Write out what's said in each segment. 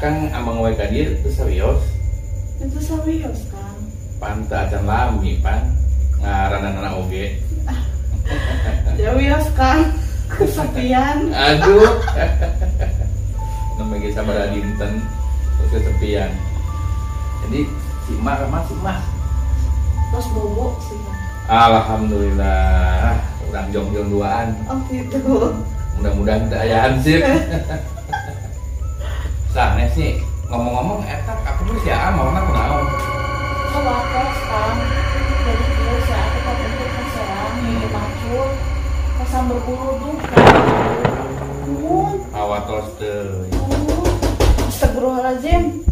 Akang amang wae ka dieu teu sawios. Itu sawios kan. Panta acan lami pan ngaranana oge. Sawios kan. Kesepian. Aduh. Namanya sabar dinten terus kesepian. Jadi si Mak masih Mas. Terus bobo sih. Alhamdulillah, urang jong-jong duaan. Oh gitu. Mudah-mudahan teu aya hansip. Sanes nih, ngomong-ngomong eta aku tuh sia mauna kunaon? Oh wates kan. Jadi dia si aku tak bentuk keserang ini macul. Pasang berbulu juga. Awatos teu. Astagfirullahaladzim.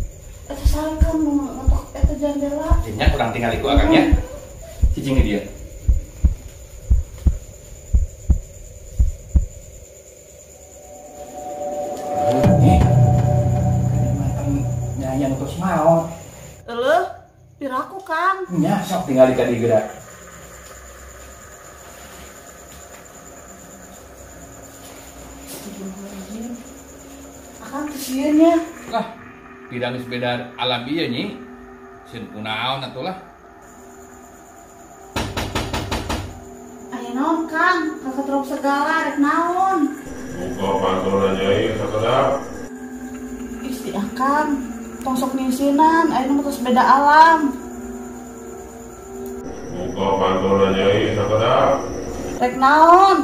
Itu salkan untuk itu jendela. Nya urang tinggal iku akangnya. Cicing dia. Yang terus mau. Eleuh, piraku kan. Nya sok tinggal di kadi gerak. Akan kesieunnya. Lah, tidak sepeda alam ieu nyi. Sieun kunaon atuh lah. Aya naon Kang? Kakak terus segala rek naon? Buka pantulan nyai sakedap. Isti Akang. Tongsok nisinan, aya nu terus beda alam. Buka pantulan nyai sakedap. Rek naon?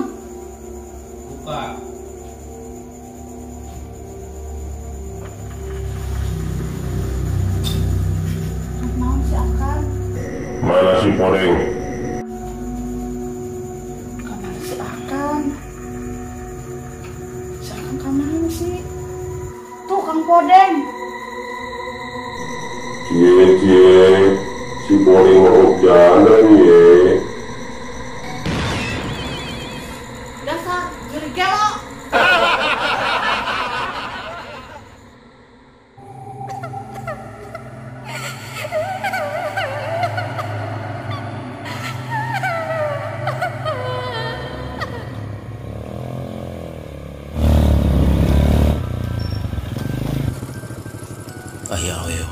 Buka. Rek naon si Akang? Mana si Podeng? Kamar si Akang. Si Akang kamar sih? Tuh Kang Podeng. Cie, si Podeng mau jalan ye. Dasar juri gelo.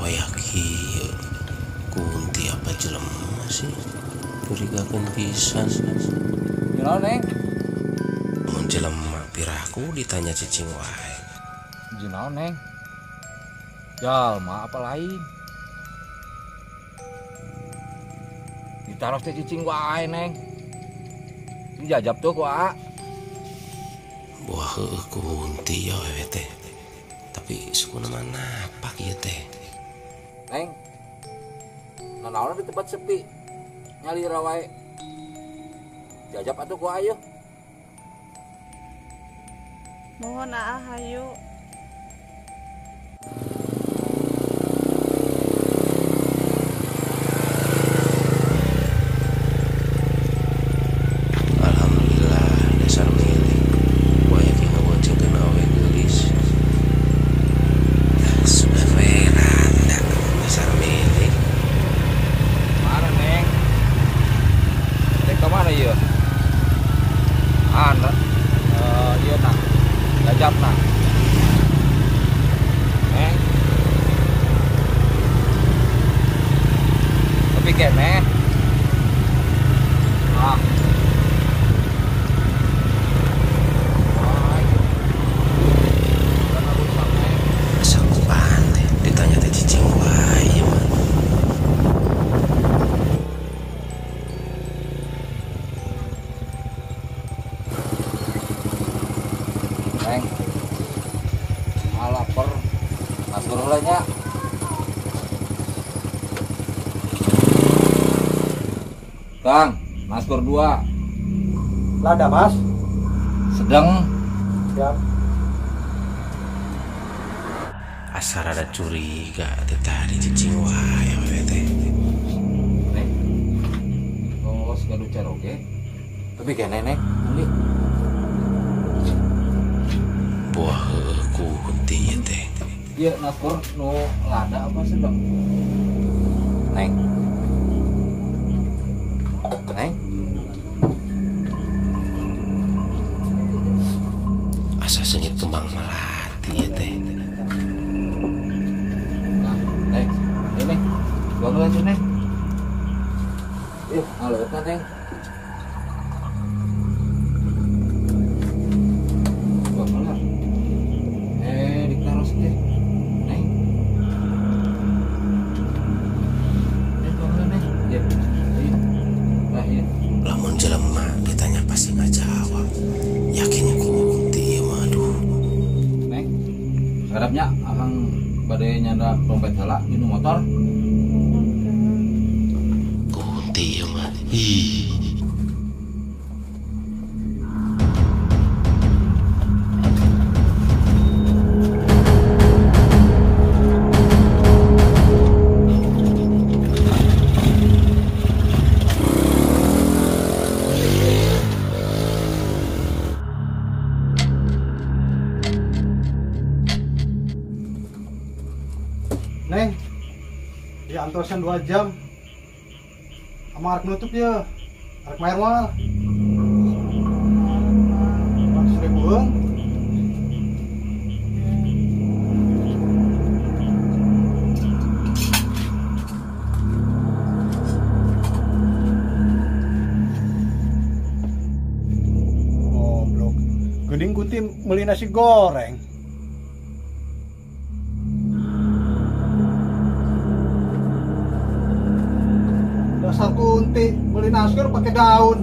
Ayah kieu kunti apa jelema sih curigakeun pisan. Gimana Neng? Mun jelema piraku ditanya cicing wae. Gimana Neng? Jalma apa lain? Ditaros teh cicing wae Neng. Dijajab tuh kuat. Buah heueuh kunti ya we teh. Tapi sukuna mana apa kieu teh? Neng, nanaon di tempat sepi, nyalira wae. Jajab atuh ku ayeuna. Mohon hayu. Alhamdulillah dasar milih. Wae ki ngawajengkeun awe geulis. Sudah we randa dasar milih. Mana Neng? Neng ke mana ieu? Ieu nah. Jajab nah. Neng. Tapi kene. Ah. Asa kupaan teh ditanya teh cicing wae ya mah. Neng. Lapar. Masuk heula nya. Kang, maskur 2. Lada Mas. Sedang. Siap. Asa rada curiga teh tadi cicing wae we teh. Neng. Oh, segala cara oke. Tapi kene Neng, beli. Buah heueuh kunti ieu teh. Iya, naskur nu lada apa sedang? Neng. Neng. Asa seungit kembang melati ieu teh. Yuk, halo kan Neng. Wah, bener. Ditaruh sedih. Neng. Neng. Ya. Ayo. Lamun jelema ditanya pasti nggak jawab. Yakin kunti waduh. Neng. Harapnya akang badai nyanda dompet heula di motor. Kunti mah. Ih. Neng, diantorkan 2 jam. Ama arek nutup ya. Arek mayar mal. Sudah buang. Goblok. Geuning kunti meuli nasi goreng. Dasar kunti beli naskar pakai daun.